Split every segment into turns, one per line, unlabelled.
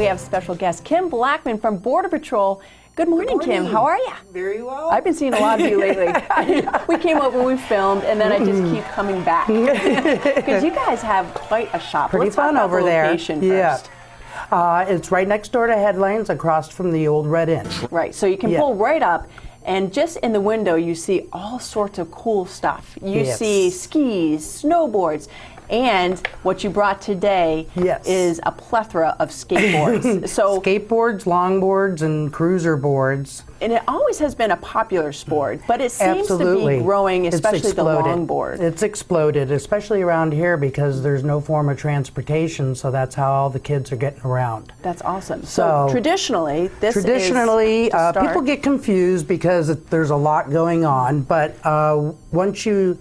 we have special guest Kim Blackman from Border Patrol. Good morning, Kim. How are you?
Very well.
I've been seeing a lot of you lately. We came over, we filmed, and then I just keep coming back. Because you guys have quite a shop.
Pretty
Let's
fun
talk about
over
the
there.
location
Yeah.
first.
It's right next door to Headlands, across from the old Red Inn.
Right, so you can pull right up, and just in the window you see all sorts of cool stuff. You see skis, snowboards, and what you brought today is a plethora of skateboards. So
skateboards, longboards, and cruiser boards.
And it always has been a popular sport, but it seems to be growing, especially the longboard.
It's exploded, especially around here because there's no form of transportation, so that's how all the kids are getting around.
That's awesome. So traditionally,
people get confused because there's a lot going on, but once you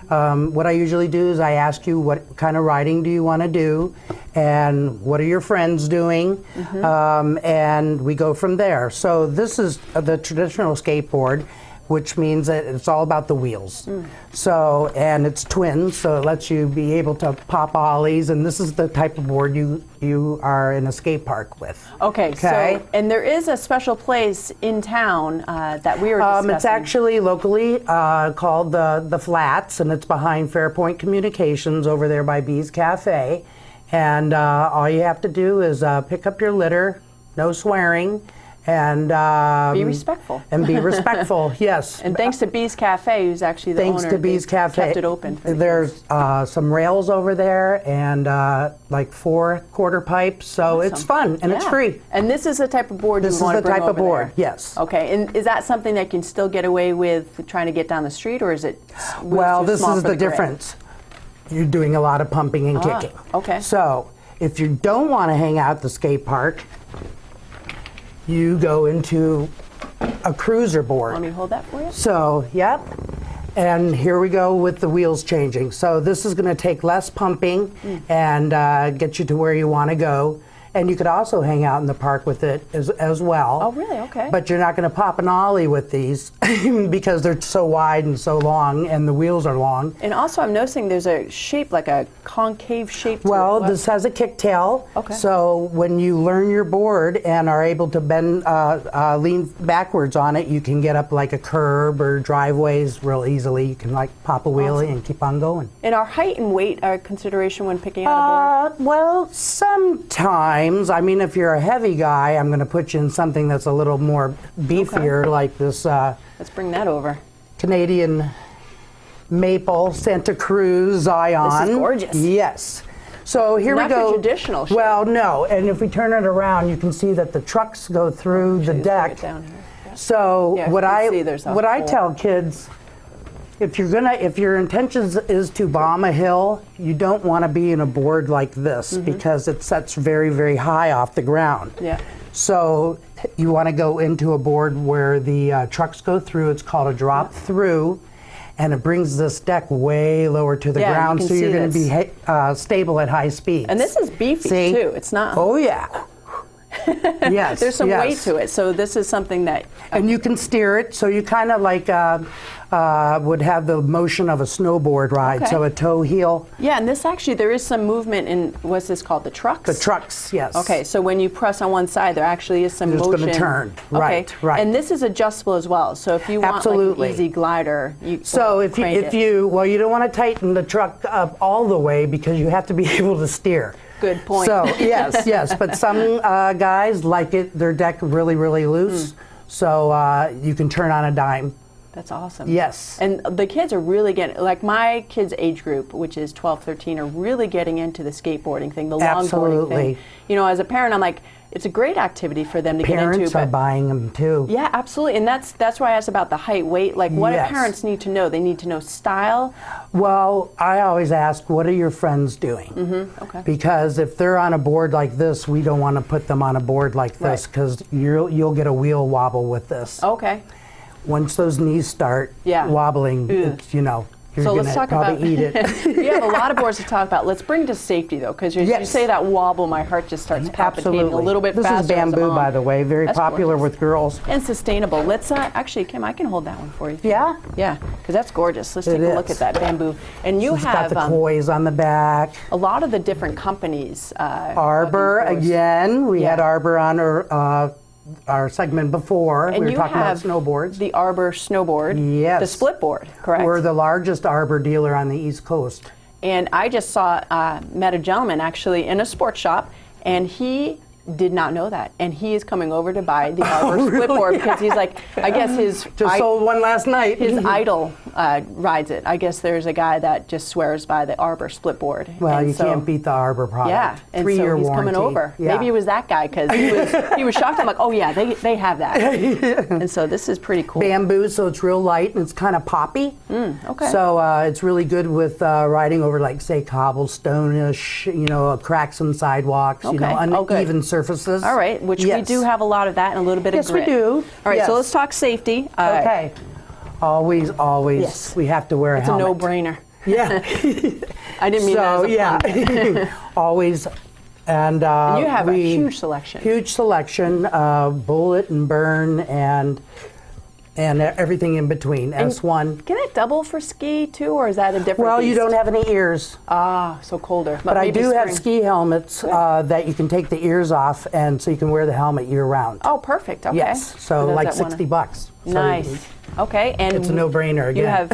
what I usually do is I ask you what kind of riding do you want to do and what are your friends doing, and we go from there. So this is the traditional skateboard, which means that it's all about the wheels. So, and it's twin, so it lets you be able to pop ollies, and this is the type of board you are in a skate park with.
Okay, so, and there is a special place in town that we were discussing.
It's actually locally called the Flats, and it's behind Fairpoint Communications over there by Bee's Cafe. And all you have to do is pick up your litter, no swearing, and
be respectful.
And be respectful, yes.
And thanks to Bee's Cafe, who's actually the owner.
Thanks to Bee's Cafe.
Kept it open. For
There's some rails over there and like 4 quarter pipes, so it's fun and it's free.
And this is the type of board you want to bring over there? This is the type of board,
yes.
Okay, and is that something that can still get away with trying to get down the street, or is it
well, this is the difference. You're doing a lot of pumping and kicking.
Okay.
So if you don't want to hang out at the skate park, you go into a cruiser board.
Let me hold that for you.
So, and here we go with the wheels changing. So this is going to take less pumping and get you to where you want to go. And you could also hang out in the park with it as well.
Oh, really? Okay.
But you're not going to pop an ollie with these because they're so wide and so long, and the wheels are long.
And also, I'm noticing there's a shape, like a concave shape.
Well, this has a kicktail.
Okay.
So when you learn your board and are able to bend, lean backwards on it, you can get up like a curb or driveways real easily. You can like pop a wheelie and keep on going.
And are height and weight a consideration when picking out a board?
Well, sometimes. I mean, if you're a heavy guy, I'm going to put you in something that's a little more beefier, like this.
Let's bring that over.
Canadian maple Santa Cruz Zion.
This is gorgeous.
Yes. So here we go.
Not the traditional shape.
Well, no. And if we turn it around, you can see that the trucks go through the deck.
Down here. Yeah.
So what I tell kids, if your intentions is to bomb a hill, you don't want to be in a board like this because it sets very, very high off the ground.
Yeah.
So you want to go into a board where the trucks go through. It's called a drop through, and it brings this deck way lower to the ground, so you're going to be stable at high speeds.
And this is beefy too. It's not.
Oh yeah. Yes.
There's some weight to it, so this is something that.
And you can steer it, so you kind of like would have the motion of a snowboard ride, so a toe heel.
Yeah, and this actually, there is some movement in, what's this called, the trucks?
The trucks, yes.
Okay, so when you press on one side, there actually is some motion.
It's going to turn, right.
And this is adjustable as well, so if you want like an easy glider, you
so if you you don't want to tighten the truck up all the way because you have to be able to steer.
Good point.
So yes, but some guys like their deck really, really loose, so you can turn on a dime.
That's awesome.
Yes.
And the kids are really getting, like my kids' age group, which is 12, 13, are really getting into the skateboarding thing, the longboarding thing. You know, as a parent, I'm like, it's a great activity for them to get into.
Parents are buying them too.
Yeah, absolutely. And that's why I asked about the height, weight. Like, what do parents need to know? They need to know style.
Well, I always ask, what are your friends doing?
Okay.
Because if they're on a board like this, we don't want to put them on a board like this because you'll get a wheel wobble with this.
Okay.
Once those knees start wobbling, it's, You're
so let's talk about
eat it.
You have a lot of boards to talk about. Let's bring to safety though, because you say that wobble, my heart just starts palpitating a little bit faster.
This is bamboo, by the way, very popular with girls.
And sustainable. Let's actually, Kim, I can hold that one for you.
Yeah?
Yeah, because that's gorgeous. Let's take a look at that bamboo. And you have
got the coys on the back.
A lot of the different companies.
Arbor, again. We had Arbor on our segment before.
And
we were talking about
have
snowboards.
The Arbor snowboard.
Yes.
The split board, correct?
We're the largest Arbor dealer on the East Coast.
And I just met a gentleman actually in a sports shop, and he did not know that, and he is coming over to buy the Arbor split board because he's like, I guess his
sold one last night.
His idol rides it. I guess there's a guy that just swears by the Arbor split board.
Well, and you can't beat the Arbor product.
Yeah, and
3-year
so he's
warranty.
coming over.
Yeah.
Maybe it was that guy because he was shocked. I'm like, oh yeah, they have that. And so this is pretty cool.
Bamboo, so it's real light and it's kind of poppy.
Okay.
So it's really good with riding over, like, say, cobblestone-ish, cracks in sidewalks, uneven surfaces.
All right, which we do have a lot of that and a little bit of grit.
Yes, we do.
All right, so let's talk safety.
Okay. Always, we have to wear a helmet.
It's a no-brainer.
Yeah.
I didn't mean that as a pun.
Always. And
you have a huge selection.
Huge selection, bullet and burn and everything in between.
And
S1.
Can it double for ski too, or is that a different
Well,
beast?
you don't have any ears.
Ah, so colder.
But I do have ski helmets that you can take the ears off, and so you can wear the helmet year round.
Oh, perfect. Okay.
Yes, so like $60.
Nice. Okay, and
it's a no-brainer again.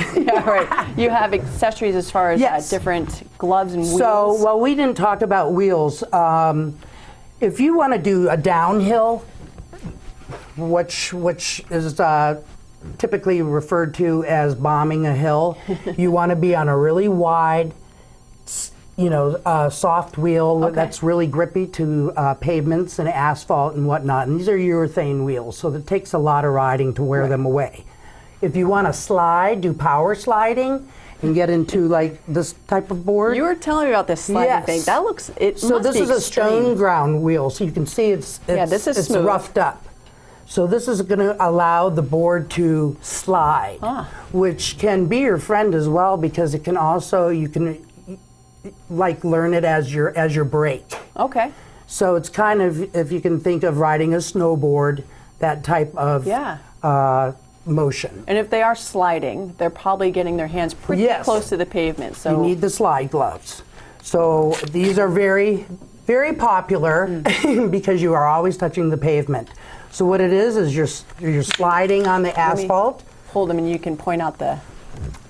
You have accessories as far as different gloves and wheels.
So, well, we didn't talk about wheels. If you want to do a downhill, which is typically referred to as bombing a hill, you want to be on a really wide, soft wheel that's really grippy to pavements and asphalt and whatnot. And these are urethane wheels, so it takes a lot of riding to wear them away. If you want to slide, do power sliding, and get into like this type of board.
You were telling me about this sliding thing. That looks,
so this is a stone ground wheel, so you can see it's
smooth.
roughed up. So this is going to allow the board to slide, which can be your friend as well, because it can also, you can like learn it as your brake.
Okay.
So it's kind of, if you can think of riding a snowboard, that type of motion.
And if they are sliding, they're probably getting their hands pretty close to the pavement. So
you need the slide gloves. So these are very, very popular because you are always touching the pavement. So what it is you're sliding on the asphalt.
Hold them and you can point out the...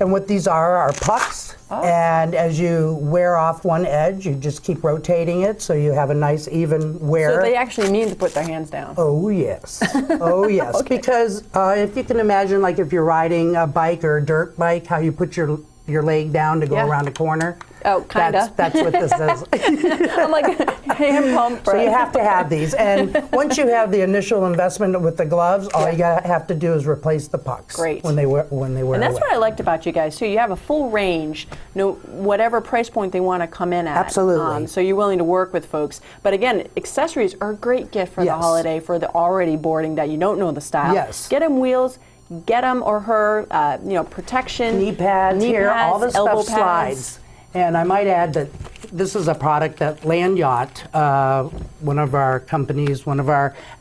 And what these are pucks. And as you wear off one edge, you just keep rotating it so you have a nice even wear.
So they actually mean to put their hands down.
Oh, yes. Oh, yes. Because if you can imagine, like if you're riding a bike or a dirt bike, how you put your leg down to go around a corner.
Oh, kind of.
That's what this is.
I'm like, hand pump.
So you have to have these. And once you have the initial investment with the gloves, all you have to do is replace the pucks.
Great.
When they wear
And that's what I liked about you guys, too. You have a full range, whatever price point they want to come in at.
Absolutely.
So you're willing to work with folks. But again, accessories are a great gift for the holiday, for the already boarding that you don't know the style.
Yes.
Get them wheels. Get him or her, protection.
Knee pads here, all this stuff slides. And I might add that this is a product that Land Yacht, one of our companies,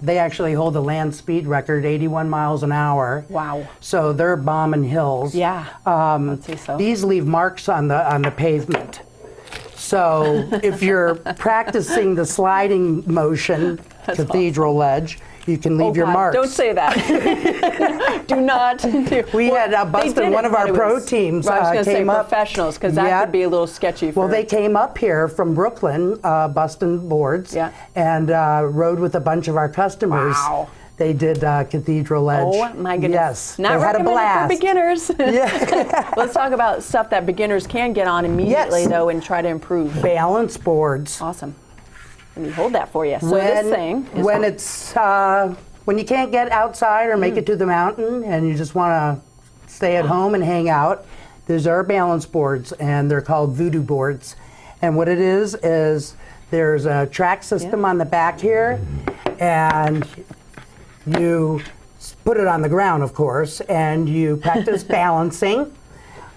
they actually hold the land speed record, 81 miles an hour.
Wow.
So they're bombing hills.
Yeah, I'd say so.
These leave marks on the pavement. So if you're practicing the sliding motion, cathedral ledge, you can leave your marks.
Don't say that. Do not.
We had Bustin, one of our pro teams,
I was going to say
up.
Professionals, because that could be a little sketchy.
Well, they came up here from Brooklyn, Bustin boards, and rode with a bunch of our customers.
Wow.
They did Cathedral Ledge.
Oh my goodness!
Yes,
not
they had a blast
for beginners.
Yeah.
Let's talk about stuff that beginners can get on immediately, though, and try to improve.
Balance boards.
Awesome. Let me hold that for you. So this thing is
when you can't get outside or make it to the mountain and you just want to stay at home and hang out, these are balance boards, and they're called voodoo boards. And what it is there's a track system on the back here, and you put it on the ground, of course, and you practice balancing.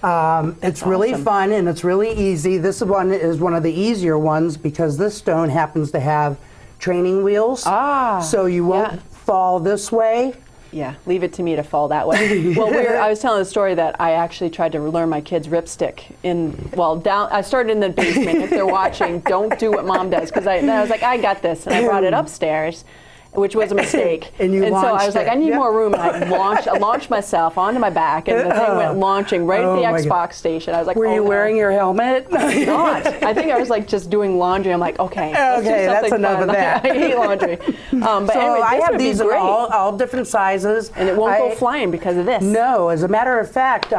It's really fun and it's really easy. This one is one of the easier ones because this stone happens to have training wheels. So you won't fall this way.
Yeah, leave it to me to fall that way. Well, I was telling a story that I actually tried to learn my kids ripstick I started in the basement. If they're watching, don't do what Mom does, because I was like, I got this, and I brought it upstairs, which was a mistake.
and so
I was like, I need more room, and I launched myself onto my back, and the thing went launching right at the Xbox station. I was like,
were you wearing your helmet?
Not. I think I was like just doing laundry. I'm like, okay, let's do
that's enough
fun.
of that.
I hate laundry. But
so
anyway,
I have these in all different sizes.
And it won't go flying because of this.
No, as a matter of fact,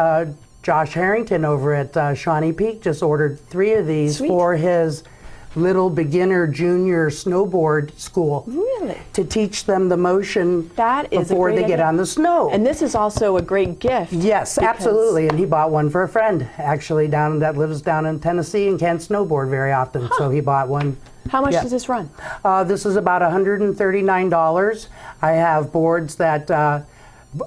Josh Harrington over at Shawnee Peak just ordered 3 of these for his little beginner junior snowboard school.
Really?
To teach them the motion before they get on the snow.
And this is also a great gift.
Yes, absolutely. And he bought one for a friend actually that lives down in Tennessee and can't snowboard very often. So he bought one.
How much does this run?
This is about $139. I have boards that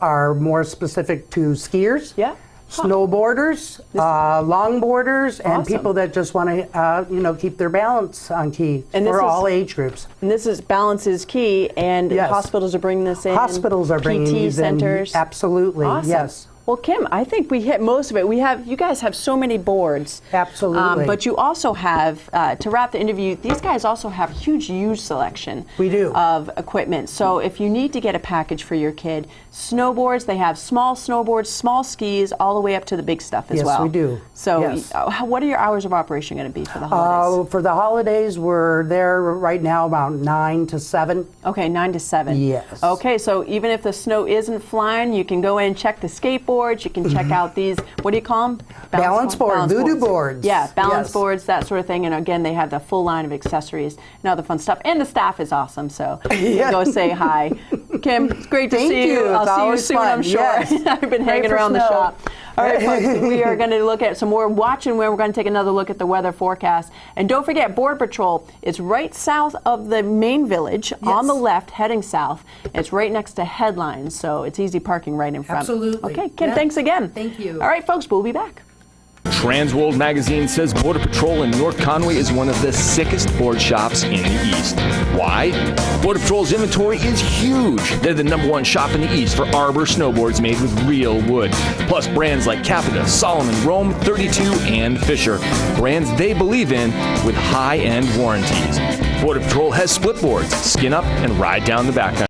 are more specific to skiers.
Yeah.
Snowboarders, longboarders, and people that just want to, keep their balance on key for all age groups.
And this is balance is key, and hospitals are bringing this in.
Hospitals are bringing these
centers.
in. Absolutely,
awesome.
Yes.
Well, Kim, I think we hit most of it. You guys have so many boards.
Absolutely.
But you also have, to wrap the interview, these guys also have huge used selection.
We do.
Of equipment. So if you need to get a package for your kid, snowboards, they have small snowboards, small skis, all the way up to the big stuff as well.
Yes, we do.
So what are your hours of operation going to be for the holidays?
For the holidays, we're there right now about 9 to 7.
Okay, 9 to 7.
Yes.
Okay, so even if the snow isn't flying, you can go in and check the skateboards. You can check out these, what do you call them?
Balance board, voodoo boards.
Yeah, balance boards, that sort of thing. And again, they have the full line of accessories and other fun stuff. And the staff is awesome, so go say hi. Kim, it's great to see you. I'll see you soon, I'm sure. I've been hanging around the shop. All right, folks, we are going to look at some more watching where we're going to take another look at the weather forecast. And don't forget, Border Patrol is right south of the main village, on the left, heading south. It's right next to Headlines, so it's easy parking right in front.
Absolutely.
Okay, Kim, thanks again.
Thank you.
All right, folks, we'll be back.
Transworld Magazine says Border Patrol in North Conway is one of the sickest board shops in the East. Why? Border Patrol's inventory is huge. They're the #1 shop in the East for Arbor snowboards made with real wood. Plus brands like Capita, Solomon, Rome, 32, and Fisher. Brands they believe in with high-end warranties. Border Patrol has split boards, skin up and ride down the back.